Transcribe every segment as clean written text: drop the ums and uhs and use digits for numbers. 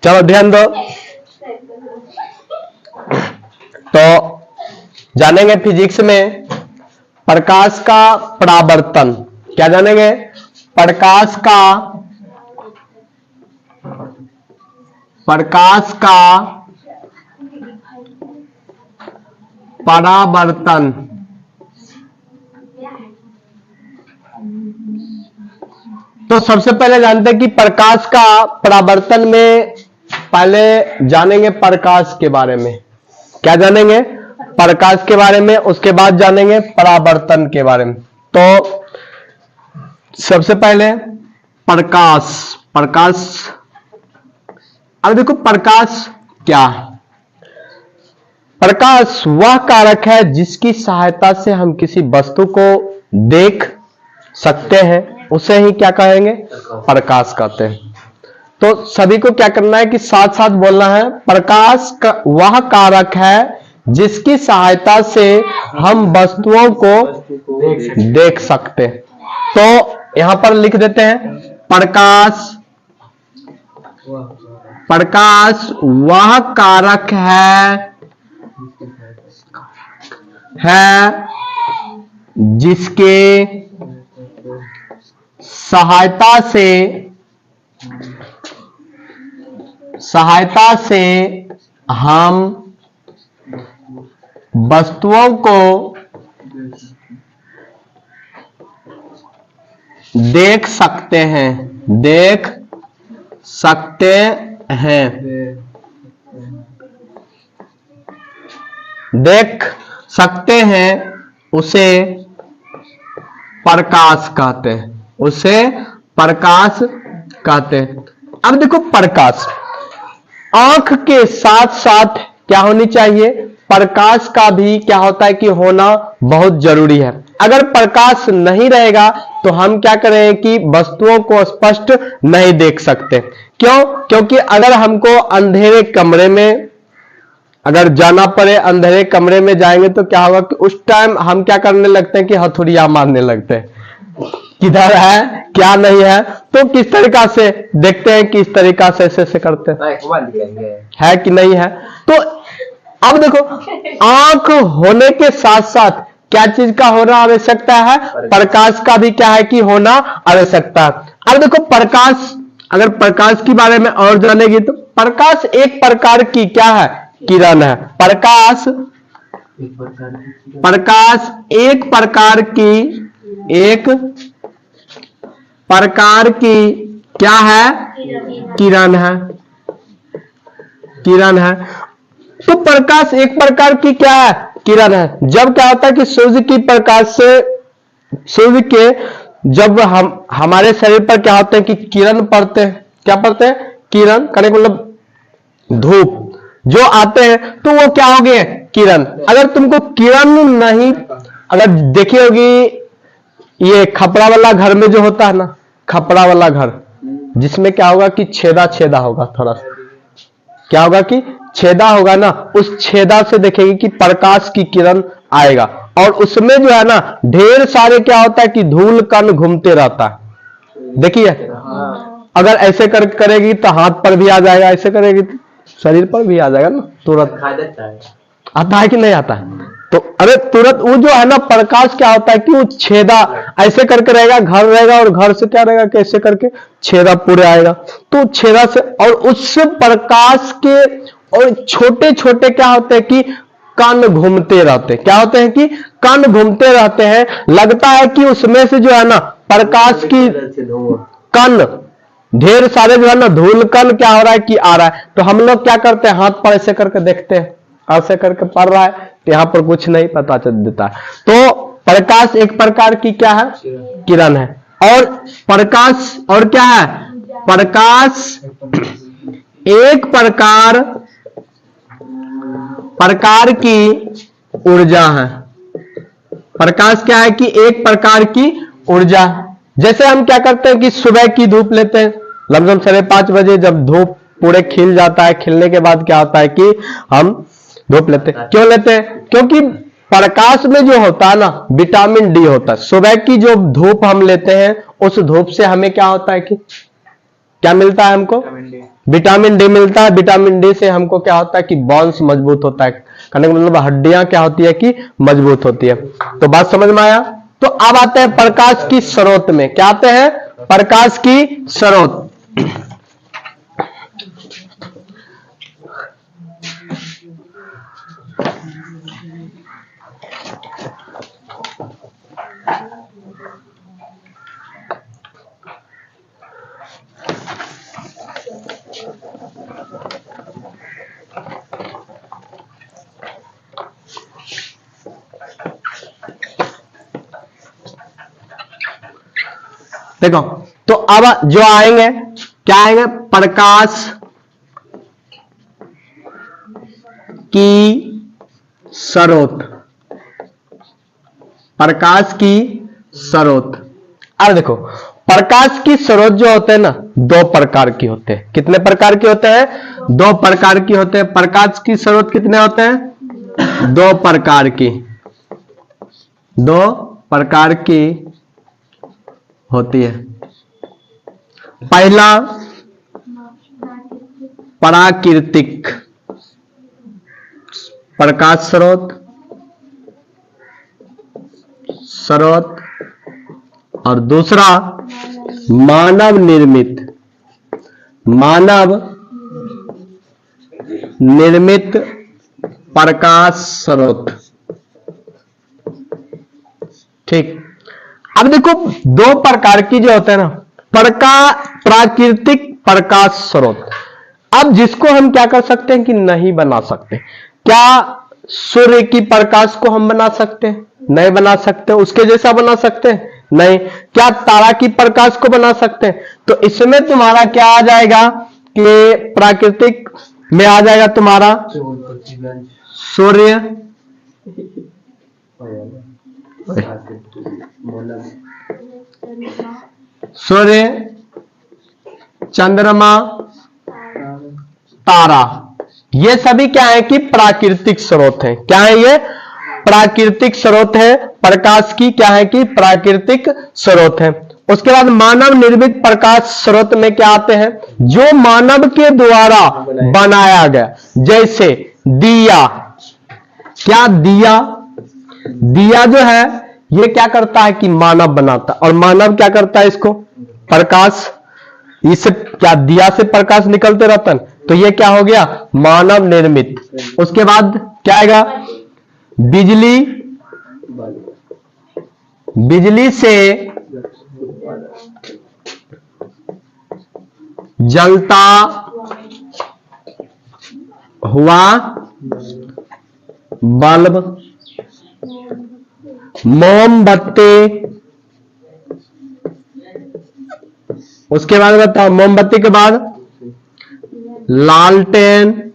चलो ध्यान दो। तो जानेंगे फिजिक्स में प्रकाश का परावर्तन। क्या जानेंगे? प्रकाश का परावर्तन। तो सबसे पहले जानते हैं कि प्रकाश का परावर्तन में पहले जानेंगे प्रकाश के बारे में। क्या जानेंगे? प्रकाश के बारे में। उसके बाद जानेंगे परावर्तन के बारे में। तो सबसे पहले प्रकाश। अब देखो प्रकाश क्या है। प्रकाश वह कारक है जिसकी सहायता से हम किसी वस्तु को देख सकते हैं, उसे ही क्या कहेंगे? प्रकाश कहते हैं। तो सभी को क्या करना है कि साथ साथ बोलना है। प्रकाश का वह कारक है जिसकी सहायता से हम वस्तुओं को देख सकते हैं। तो यहां पर लिख देते हैं प्रकाश वह कारक है जिसके सहायता से हम वस्तुओं को देख सकते हैं। उसे प्रकाश कहते हैं। अब देखो प्रकाश आंख के साथ साथ क्या होनी चाहिए? प्रकाश का भी क्या होता है कि होना बहुत जरूरी है। अगर प्रकाश नहीं रहेगा तो हम क्या करें कि वस्तुओं को स्पष्ट नहीं देख सकते। क्यों? क्योंकि अगर हमको अंधेरे कमरे में अगर जाना पड़े, अंधेरे कमरे में जाएंगे तो क्या होगा कि उस टाइम हम क्या करने लगते हैं कि हथौड़ियां मारने लगते हैं, किधर है क्या नहीं है। तो किस तरीका से देखते हैं, किस तरीका से ऐसे करते हैं कि नहीं है। तो अब देखो आंख होने के साथ साथ क्या चीज का होना आवश्यकता है? प्रकाश का भी क्या है कि होना आवश्यकता है। अब देखो प्रकाश, अगर प्रकाश के बारे में और जानेगी तो प्रकाश एक प्रकार की क्या है? किरण है। प्रकाश एक प्रकार की क्या है? किरण है। तो प्रकाश एक प्रकार की क्या है? किरण है। जब क्या होता है कि सूर्य की प्रकाश से, सूर्य के जब हम हमारे शरीर पर क्या होते हैं कि किरण पड़ते हैं। क्या पड़ते हैं? किरण करने मतलब धूप जो आते हैं तो वो क्या हो गए? किरण। अगर तुमको किरण नहीं, अगर देखी होगी ये खपड़ा वाला घर में जो होता है ना, खपड़ा वाला घर जिसमें क्या होगा कि छेदा होगा, थोड़ा सा क्या होगा कि छेदा होगा ना, उस छेदा से देखेगी कि प्रकाश की किरण आएगा और उसमें जो है ना ढेर सारे क्या होता है कि धूल कण घूमते रहता है। देखिए अगर ऐसे करेगी तो हाथ पर भी आ जाएगा, ऐसे करेगी तो शरीर पर भी आ जाएगा ना, तुरंत आता है कि नहीं आता है। तो अरे तुरंत वो जो है ना प्रकाश क्या होता है कि वो छेदा ऐसे करके रहेगा, घर रहेगा और घर से क्या रहेगा कैसे करके छेदा पूरे आएगा। तो छेदा से और उस प्रकाश के और छोटे छोटे क्या होते हैं कि कण घूमते रहते हैं। क्या होते हैं कि कण घूमते रहते हैं। लगता है कि उसमें से जो है ना प्रकाश की कण ढेर सारे जो है ना धूल कण क्या हो रहा है कि आ रहा है। तो हम लोग क्या करते हैं, हाथ पर ऐसे करके देखते हैं, ऐसे करके पड़ रहा है तो यहाँ पर कुछ नहीं पता चल देता है। तो प्रकाश एक प्रकार की क्या है? किरण है। और प्रकाश और क्या है? प्रकाश एक प्रकार की ऊर्जा है। प्रकाश क्या है कि एक प्रकार की ऊर्जा। जैसे हम क्या करते हैं कि सुबह की धूप लेते हैं, लमसम 5:30 बजे जब धूप पूरे खिल जाता है, खिलने के बाद क्या होता है कि हम धूप लेते हैं। क्यों लेते हैं? क्योंकि प्रकाश में जो होता है ना विटामिन डी होता है। सुबह की जो धूप हम लेते हैं उस धूप से हमें क्या होता है कि क्या मिलता है हमको? विटामिन डी मिलता है। विटामिन डी से हमको क्या होता है कि बोन्स मजबूत होता है, कहने का मतलब हड्डियां क्या होती है कि मजबूत होती है। तो बात समझ में आया। तो अब आते हैं प्रकाश की स्रोत में। क्या आते हैं? प्रकाश की स्रोत। देखो, तो अब जो आएंगे क्या आएंगे? प्रकाश की स्रोत। प्रकाश की स्रोत। अब देखो, प्रकाश की स्रोत जो होते हैं ना, दो प्रकार की होते हैं। कितने प्रकार के होते हैं? दो प्रकार की होते हैं। प्रकाश की स्रोत कितने होते हैं? दो प्रकार की। दो प्रकार की होती है। पहला प्राकृतिक प्रकाश स्रोत और दूसरा मानव निर्मित प्रकाश स्रोत। ठीक। अब देखो, दो प्रकार की जो होते हैं ना, प्राकृतिक प्रकाश स्रोत। अब जिसको हम क्या कर सकते हैं कि नहीं बना सकते। क्या सूर्य की प्रकाश को हम बना सकते हैं? नहीं बना सकते। उसके जैसा बना सकते हैं? नहीं। क्या तारा की प्रकाश को बना सकते हैं? तो इसमें तुम्हारा क्या आ जाएगा कि प्राकृतिक में आ जाएगा तुम्हारा सूर्य, चंद्रमा, तारा। ये सभी क्या है कि प्राकृतिक स्रोत है। क्या है ये? प्राकृतिक स्रोत है। प्रकाश की क्या है कि प्राकृतिक स्रोत है। उसके बाद मानव निर्मित प्रकाश स्रोत में क्या आते हैं? जो मानव के द्वारा बनाया गया, जैसे दिया। क्या दिया जो है ये क्या करता है कि मानव बनाता है, और मानव क्या करता है? इसको प्रकाश, इससे क्या दिया से प्रकाश निकलते रहता है। तो ये क्या हो गया? मानव निर्मित। उसके बाद क्या आएगा? बिजली से जलता हुआ बल्ब, मोमबत्ती। उसके बाद बताओ, मोमबत्ती के बाद लालटेन,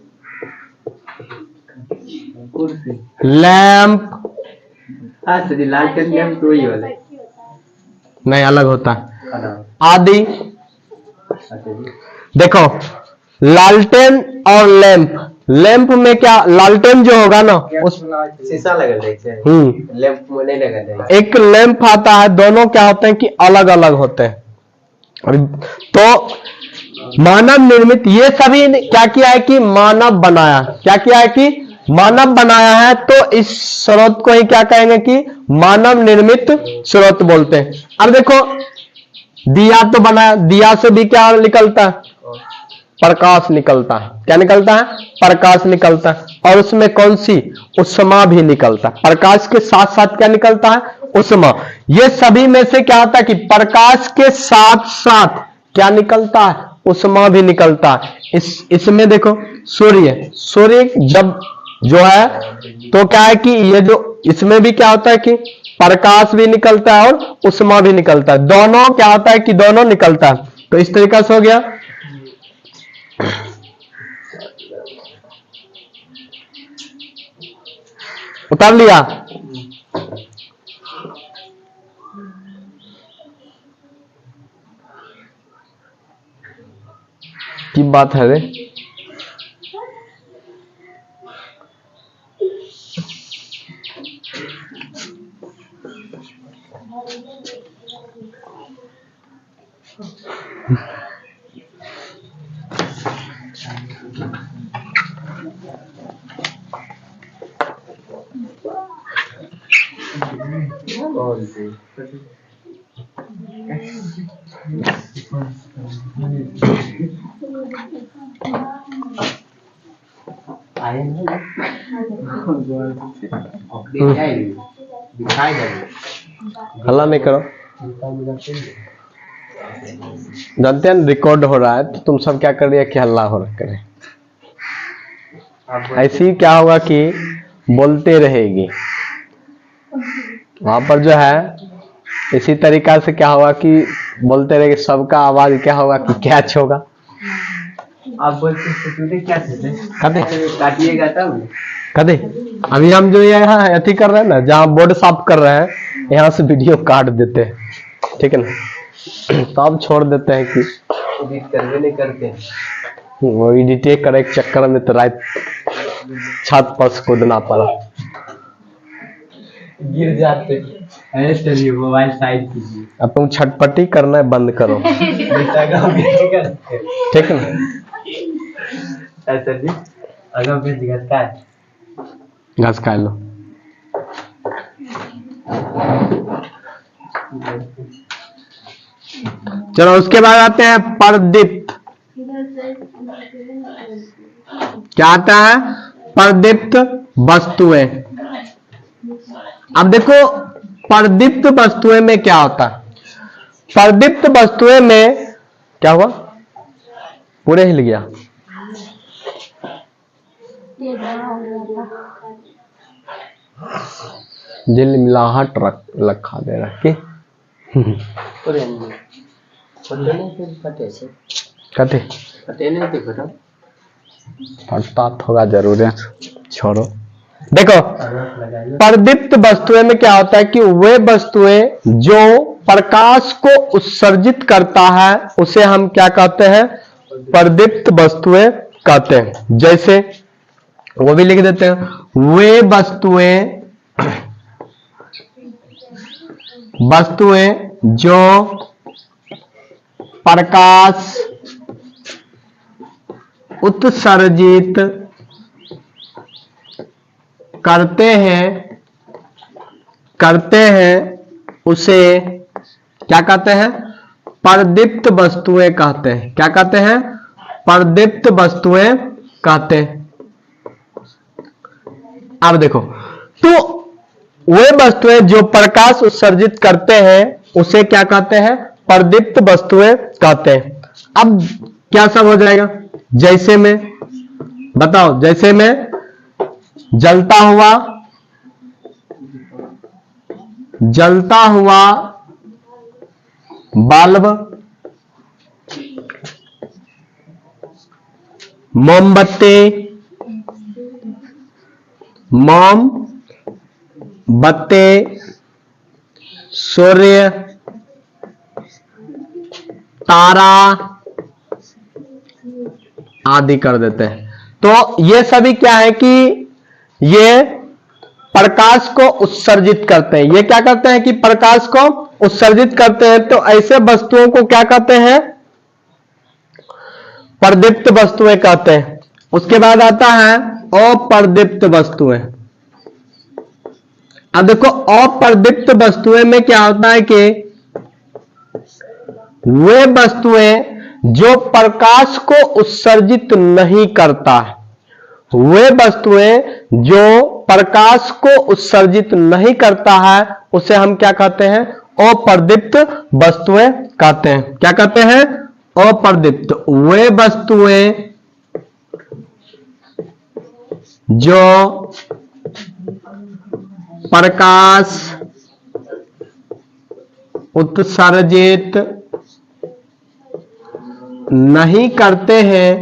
लैंप। लालटेन लैंप तो ही वाला नहीं, अलग होता है आदि। देखो, लालटेन और लैंप में क्या, लालटेन जो होगा ना उस शीशा लगा देते, लैंप में नहीं लगा। एक लैंप आता है, दोनों क्या होते हैं कि अलग अलग होते हैं। तो मानव निर्मित, ये सभी क्या किया है कि मानव बनाया। क्या किया है कि मानव बनाया है। तो इस स्रोत को ही क्या कहेंगे कि मानव निर्मित स्रोत बोलते हैं। अब देखो, दिया तो बनाया, दिया से भी क्या निकलता है? प्रकाश निकलता है। क्या निकलता है? प्रकाश निकलता है। और उसमें कौन सी? उष्मा भी निकलता है। प्रकाश के साथ साथ क्या निकलता है? उष्मा। ये सभी में से क्या होता है कि प्रकाश के साथ साथ क्या निकलता है? उष्मा भी निकलता है। इसमें देखो, सूर्य जब जो है तो क्या है कि ये जो इसमें भी क्या होता है कि प्रकाश भी निकलता है और उष्मा भी निकलता है। दोनों क्या होता है कि दोनों निकलता है। तो इस तरीके से हो गया। उतार लिया। की बात है रे। कौन सी? आए ना दिखाई दे। हल्ला नहीं करो। जानते हैं रिकॉर्ड हो रहा है तो तुम सब क्या कर रही है कि हल्ला हो रहा करे। ऐसे ही क्या होगा कि बोलते रहेगी वहां पर जो है। इसी तरीका से क्या होगा कि बोलते रहेगी, सबका आवाज क्या होगा कि कैच होगा। आप बोलते क्या कदे काटिएगा तब कदे अभी हम जो यहाँ अथी कर रहे हैं ना, जहाँ बोर्ड साफ कर रहे हैं, यहाँ से वीडियो काट देते हैं, ठीक है ना। तो अब छोड़ देते हैं कि एडिट करवे नहीं करते। वो एडिट करे के चक्कर में तो रात छत पर से कूदना पड़ा। गिर जाते। अरे चलिए मोबाइल साइड कीजिए। अब तुम छटपटी करना बंद करो, ठीक है ना। ऐसा जी अगर फिर दिखता है घास खा लो। चलो उसके बाद आते हैं परदीप्त। क्या आता है? परदीप्त वस्तुएं। अब देखो परदीप्त वस्तुएं में क्या होता है। परदीप्त वस्तुएं में क्या हुआ? पूरे हिल गया। दिल मिलाहट रखा दे रहा कि कते फटता होगा जरूर है। छोड़ो। देखो परदीप्त वस्तुएं में क्या होता है कि वे वस्तुएं जो प्रकाश को उत्सर्जित करता है उसे हम क्या कहते हैं? परदीप्त वस्तुएं कहते हैं। जैसे वो भी लिख देते हैं, वे वस्तुएं जो प्रकाश उत्सर्जित करते हैं उसे क्या कहते हैं? परदीप्त वस्तुएं कहते हैं। क्या कहते हैं? परदीप्त वस्तुएं कहते हैं। अब देखो, तो वे वस्तुएं जो प्रकाश उत्सर्जित करते हैं उसे क्या कहते हैं? परदीप्त वस्तुएं कहते हैं। अब क्या सब हो जाएगा? जैसे में बताओ, जैसे में जलता हुआ बल्ब, मोमबत्ती, सूर्य, तारा आदि कर देते हैं। तो ये सभी क्या है कि ये प्रकाश को उत्सर्जित करते हैं। ये क्या करते हैं कि प्रकाश को उत्सर्जित करते हैं। तो ऐसे वस्तुओं को क्या कहते हैं? परदीप्त वस्तुएं कहते हैं। उसके बाद आता है अपर्दीप्त वस्तुएं। अब देखो अपर्दीप्त वस्तुएं में क्या होता है कि वे वस्तुएं जो प्रकाश को उत्सर्जित नहीं करता है, वे वस्तुएं जो प्रकाश को उत्सर्जित नहीं करता है उसे हम क्या कहते हैं? अपर्दीप्त वस्तुएं कहते हैं। क्या कहते हैं? अपर्दीप्त। वे वस्तुएं जो प्रकाश उत्सर्जित नहीं करते हैं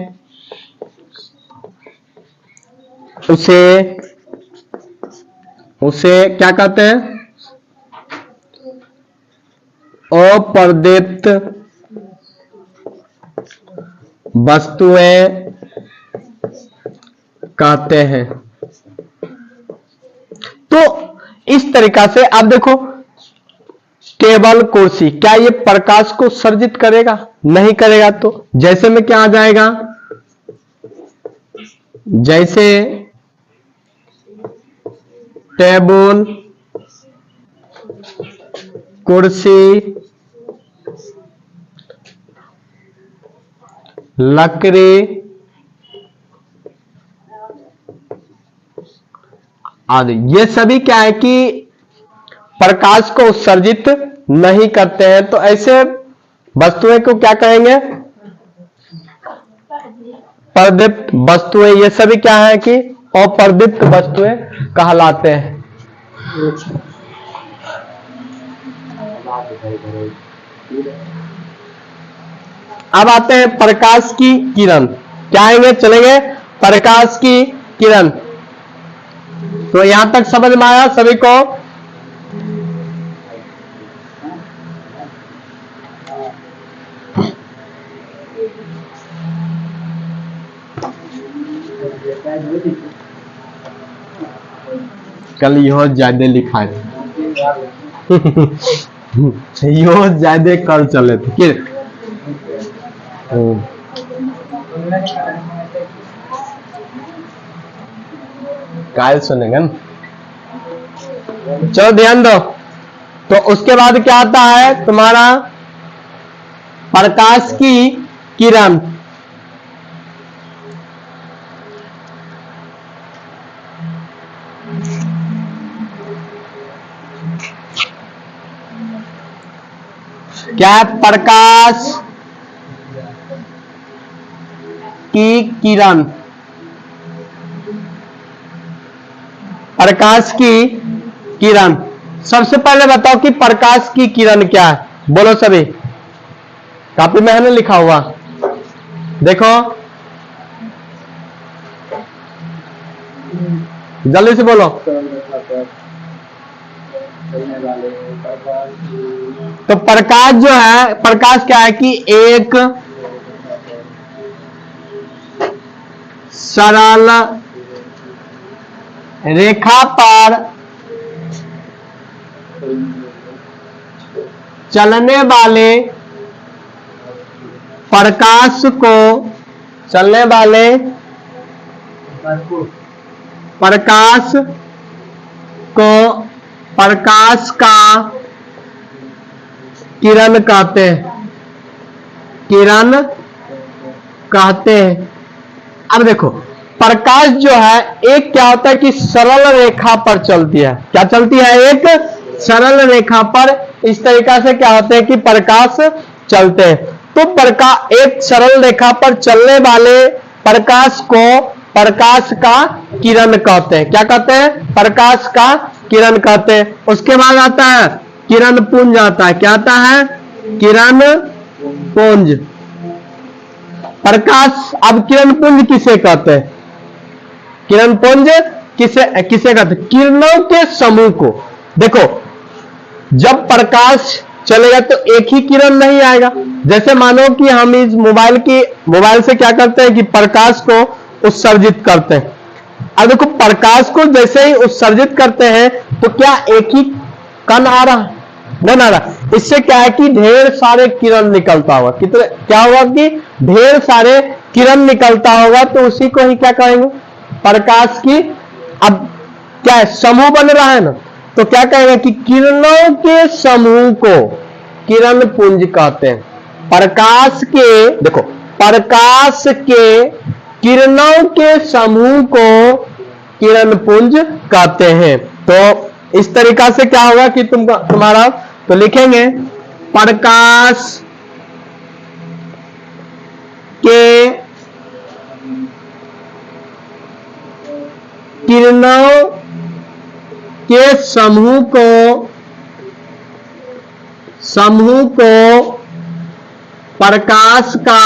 उसे क्या कहते हैं? अपर्दीप्त वस्तुएं कहते हैं। तो इस तरीका से आप देखो, टेबल, कुर्सी, क्या ये प्रकाश को उत्सर्जित करेगा? नहीं करेगा। तो जैसे में क्या आ जाएगा? जैसे टेबल, कुर्सी, लकड़ी आदि, ये सभी क्या है कि प्रकाश को उत्सर्जित नहीं करते हैं। तो ऐसे वस्तुएं को क्या कहेंगे? प्रदीप्त वस्तुएं। ये सभी क्या है कि अप्रदीप्त वस्तुएं कहलाते हैं। अब आते हैं प्रकाश की किरण। क्या आएंगे? चलेंगे प्रकाश की किरण। तो यहां तक समझ में आया सभी को? कल यो ज्यादा लिखा है यो ज्यादा कर चले थे। काल सुनेगा ना। चलो ध्यान दो। तो उसके बाद क्या आता है तुम्हारा? प्रकाश की किरण। क्या है? प्रकाश की किरण। प्रकाश की किरण। सबसे पहले बताओ कि प्रकाश की किरण क्या है? बोलो सभी। कापी में है ना लिखा हुआ? देखो जल्दी से बोलो। तो प्रकाश जो है, प्रकाश क्या है कि एक सरल रेखा पर चलने वाले प्रकाश को, चलने वाले प्रकाश को प्रकाश का किरण कहते हैं। किरण कहते हैं। अब देखो प्रकाश जो है एक क्या होता है कि सरल रेखा पर चलती है। क्या चलती है? एक सरल रेखा पर। इस तरीका से क्या होते हैं कि प्रकाश चलते हैं। तो प्रकाश, एक सरल रेखा पर चलने वाले प्रकाश को प्रकाश का किरण कहते हैं। क्या कहते हैं? प्रकाश का किरण कहते हैं। उसके बाद आता है किरण पुंज आता है। क्या आता है? किरण पुंज। प्रकाश, अब किरण पुंज किसे कहते हैं? किरण पुंज किसे कहते हैं? किरणों के समूह को। देखो जब प्रकाश चलेगा तो एक ही किरण नहीं आएगा। जैसे मानो कि हम इस मोबाइल से क्या करते हैं कि प्रकाश को उत्सर्जित करते हैं। अब देखो प्रकाश को जैसे ही उत्सर्जित करते हैं तो क्या एक ही कण आ रहा है? नहीं आ रहा। इससे क्या है कि ढेर सारे किरण निकलता होगा। कितने क्या होगा कि ढेर सारे किरण निकलता होगा। तो उसी को ही क्या कहेंगे? प्रकाश की, अब क्या है? समूह बन रहा है ना। तो क्या कहेंगे कि किरणों के समूह को किरण पुंज कहते हैं। प्रकाश के, देखो प्रकाश के किरणों के समूह को किरण पुंज कहते हैं। तो इस तरीका से क्या होगा कि तुम्हारा तो लिखेंगे प्रकाश के किरणों के समूह को प्रकाश का,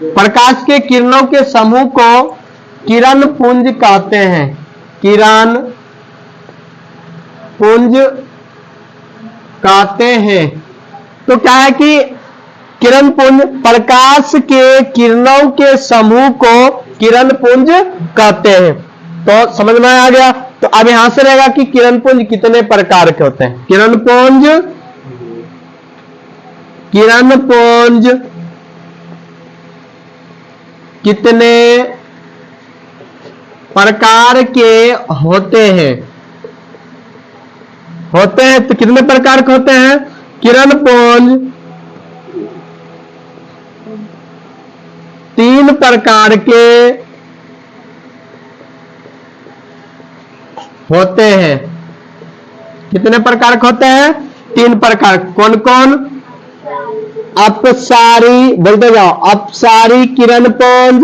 प्रकाश के किरणों के समूह को किरण पुंज कहते हैं। किरण पुंज कहते हैं। तो क्या है कि किरण पुंज, प्रकाश के किरणों के समूह को किरण पुंज कहते हैं। तो समझ में आ गया। तो अब यहां से रहेगा कि किरण पुंज कितने प्रकार के होते हैं? किरण पुंज कितने प्रकार के होते हैं? होते हैं तो कितने प्रकार के होते हैं? किरण पुंज 3 प्रकार के होते हैं। कितने प्रकार के होते हैं? 3 प्रकार। कौन कौन? अपसारी, बोलते जाओ, अपसारी किरण पुंज,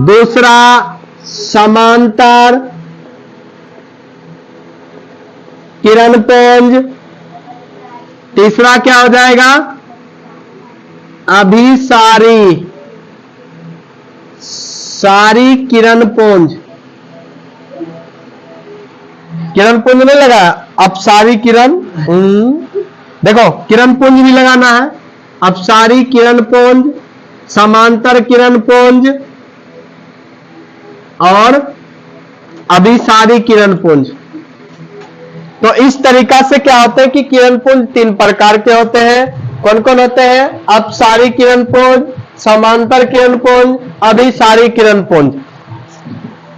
दूसरा समांतर किरण पुंज, तीसरा क्या हो जाएगा? अभिसारी सारी किरण पुंज। किरण पुंज नहीं लगा, अपसारी किरण, देखो किरण पुंज भी लगाना है। अपसारी किरण पुंज, समांतर किरण पुंज और अभिसारी किरण पुंज। तो इस तरीका से क्या होते हैं कि किरण पुंज 3 प्रकार के होते हैं। कौन कौन होते हैं? अपसारी किरण पुंज, समांतर किरण पुंज, अभिसारी किरण पुंज।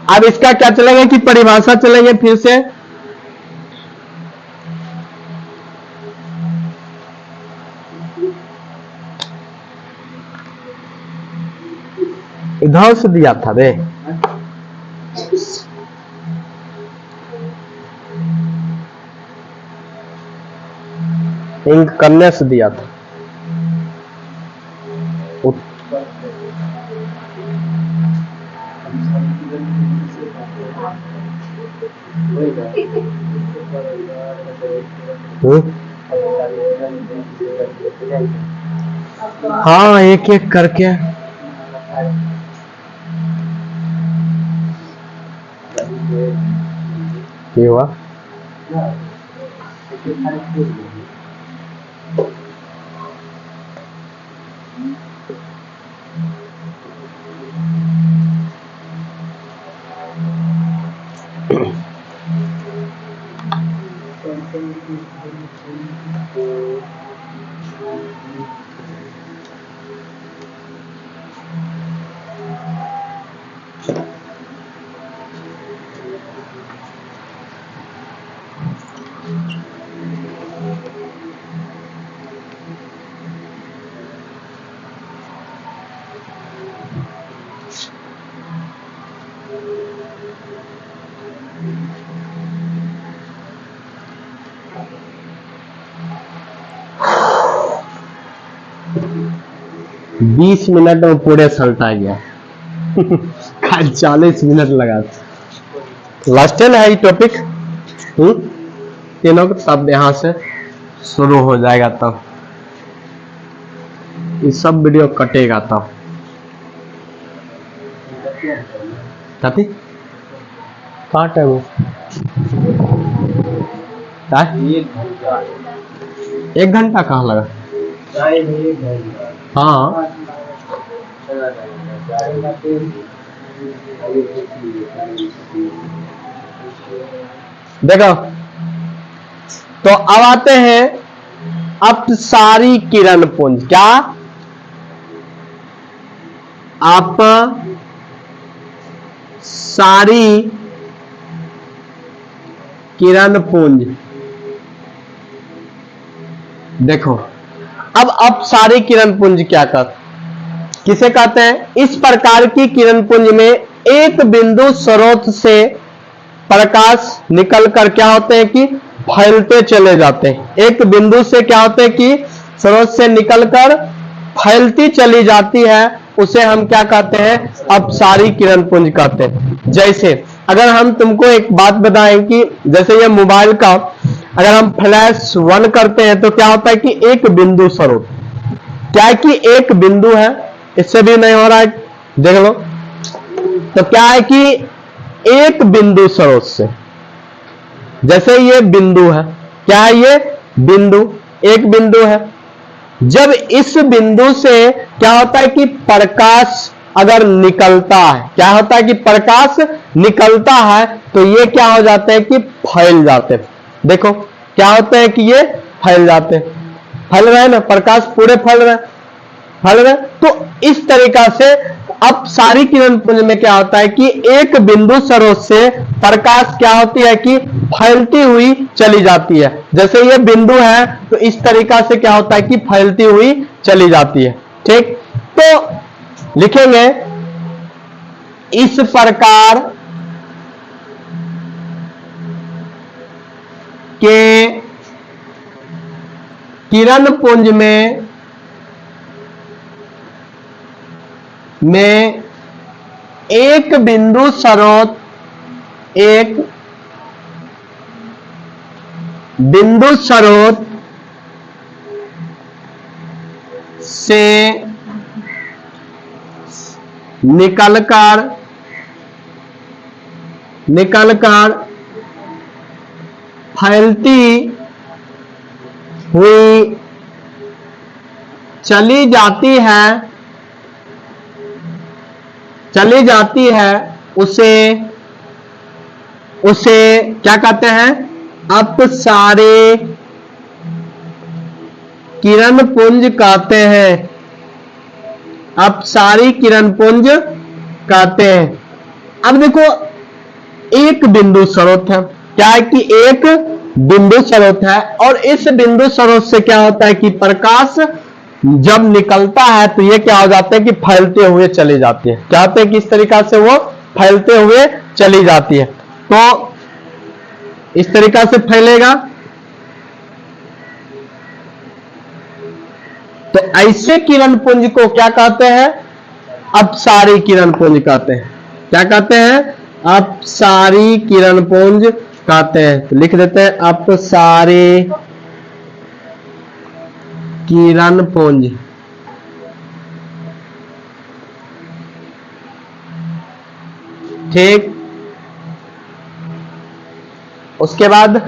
अब इसका क्या चलेगा कि परिभाषा चलेंगे फिर से। इधर से दिया था बे, इंक करने से दिया था। हाँ, एक एक करके ये हुआ। बीस मिनट में पूरे सल्टा गया। 40 मिनट लगा। लास्ट है ये टॉपिक, तीनों तब यहां से शुरू हो जाएगा, तब ये सब वीडियो कटेगा तब। कथी काट है वो? 1 घंटा कहाँ लगा? हाँ, देखो तो अब आते हैं अपसारी किरण पुंज। क्या? आप सारी किरण पुंज। देखो अब अपसारी किरण पुंज क्या कर किसे कहते हैं? इस प्रकार की किरण पुंज में एक बिंदु स्रोत से प्रकाश निकलकर क्या होते हैं कि फैलते चले जाते हैं। एक बिंदु से क्या होते हैं कि स्रोत से निकलकर फैलती चली जाती है, उसे हम क्या कहते हैं? अपसारी किरण पुंज कहते हैं। जैसे अगर हम तुमको एक बात बताएं कि जैसे ये मोबाइल का अगर हम फ्लैश 1 करते हैं तो क्या होता है कि एक बिंदु स्रोत, क्या है कि एक बिंदु है, इससे भी नहीं हो रहा है, देख लो। तो क्या है कि एक बिंदु स्रोत से, जैसे ये बिंदु है, क्या है ये बिंदु, एक बिंदु है। जब इस बिंदु से क्या होता है कि प्रकाश अगर निकलता है, क्या होता है कि प्रकाश निकलता है तो ये क्या हो जाते हैं कि फैल जाते हैं। देखो क्या होते हैं कि ये फैल जाते हैं, फैल रहे हैं ना, प्रकाश पूरे फैल रहे हैं। तो इस तरीका से अब सारी किरण पुंज में क्या होता है कि एक बिंदु स्रोत से प्रकाश क्या होती है कि फैलती हुई चली जाती है। जैसे ये बिंदु है तो इस तरीका से क्या होता है कि फैलती हुई चली जाती है। ठीक, तो लिखेंगे इस प्रकार के किरण पुंज में एक बिंदु स्रोत से निकलकर फैलती हुई चली जाती है उसे क्या कहते हैं? अपसारे किरण पुंज कहते हैं। अपसारी किरण पुंज कहते हैं। अब देखो एक बिंदु स्रोत है, क्या है कि एक बिंदु स्रोत है और इस बिंदु स्रोत से क्या होता है कि प्रकाश जब निकलता है तो ये क्या हो जाता है कि फैलते हुए चली जाती है। क्या होता है कि इस तरीका से वो फैलते हुए चली जाती है। तो इस तरीका से फैलेगा। तो ऐसे किरण पुंज को क्या कहते हैं? अपसारी किरण पुंज कहते हैं। क्या कहते हैं? अपसारी किरण पुंज कहते हैं। तो लिख देते हैं अपसारी किरण पुंज। ठीक, उसके बाद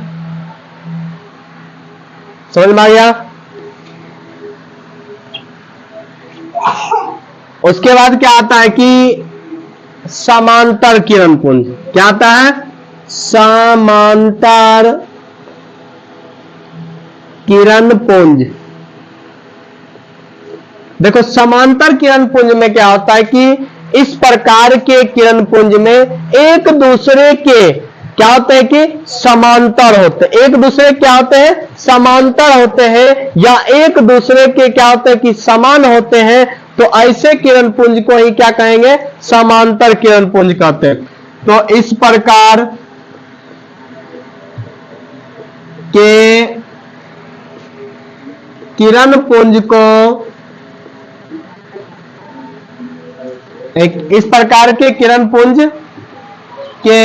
समझ में आ गया? उसके बाद क्या आता है कि समांतर किरण पुंज। क्या आता है? समांतर किरण पुंज। देखो समांतर किरण पुंज में क्या होता है कि इस प्रकार के किरण पुंज में एक दूसरे के क्या होते हैं कि समांतर होते हैं। एक दूसरे क्या होते हैं? समांतर होते हैं, या एक दूसरे के क्या होते हैं कि समान होते हैं। तो ऐसे किरण पुंज को ही क्या कहेंगे? समांतर किरण पुंज कहते हैं। तो इस प्रकार के किरण पुंज को इस प्रकार के किरण पुंज के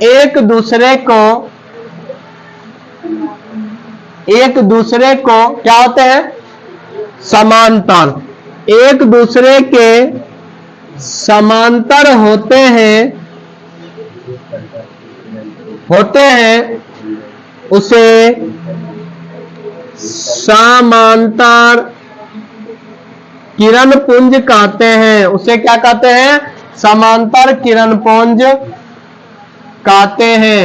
एक दूसरे को क्या होते हैं? समांतर। एक दूसरे के समांतर होते हैं उसे समांतर किरण पुंज कहते हैं। उसे क्या कहते हैं? समांतर किरण पुंज कहते हैं।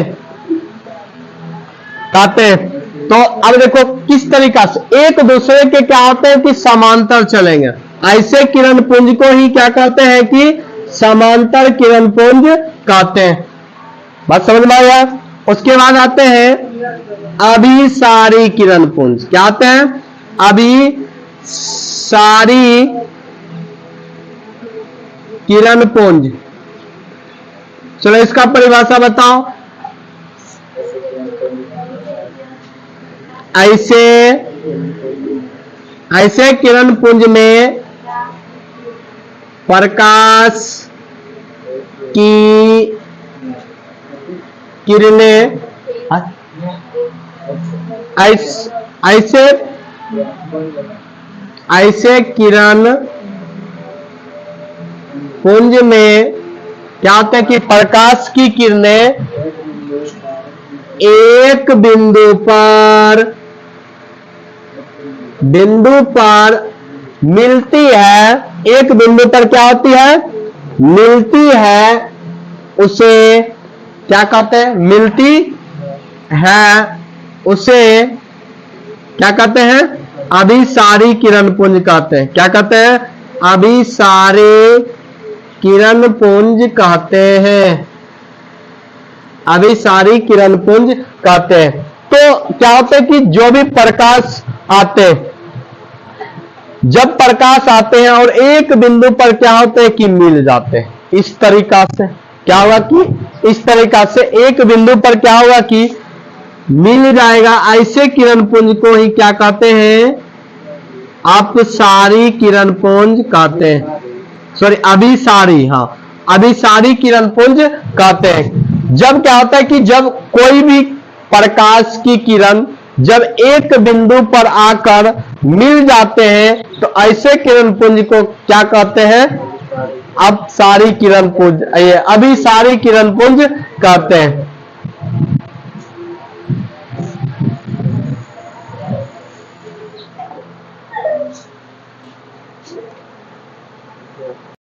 तो अब देखो किस तरीका से एक दूसरे के क्या होते हैं कि समांतर चलेंगे। ऐसे किरण पुंज को ही क्या कहते हैं कि समांतर किरण पुंज कहते हैं। बात समझ में आया? उसके बाद आते हैं अभिसारी किरण पुंज। क्या आते हैं? अभिसारी किरण पुंज। चलो इसका परिभाषा बताओ। ऐसे किरण पुंज में प्रकाश की किरणें ऐसे किरण पुंज में क्या होता है कि प्रकाश की किरणें एक बिंदु पर मिलती है। एक बिंदु पर क्या होती है? मिलती है। उसे क्या कहते हैं? मिलती है उसे क्या कहते हैं? अभिसारी किरण पुंज कहते हैं। क्या कहते हैं? अभिसारी किरण पुंज कहते हैं, अभिसारी किरण पुंज कहते हैं। तो क्या होता है कि जो भी प्रकाश आते हैं, जब प्रकाश आते हैं और एक बिंदु पर क्या होते हैं कि मिल जाते हैं, इस तरीका से क्या होगा कि इस तरीका से एक बिंदु पर क्या होगा कि मिल जाएगा। ऐसे किरण पुंज को ही क्या कहते हैं, अपसारी किरण पुंज कहते हैं, सॉरी अभिसारी, हाँ अभिसारी किरण पुंज कहते हैं। जब क्या होता है कि जब कोई भी प्रकाश की किरण जब एक बिंदु पर आकर मिल जाते हैं तो ऐसे किरण पुंज को क्या कहते हैं, अपसारी किरण पुंज, अभिसारी किरण पुंज कहते हैं।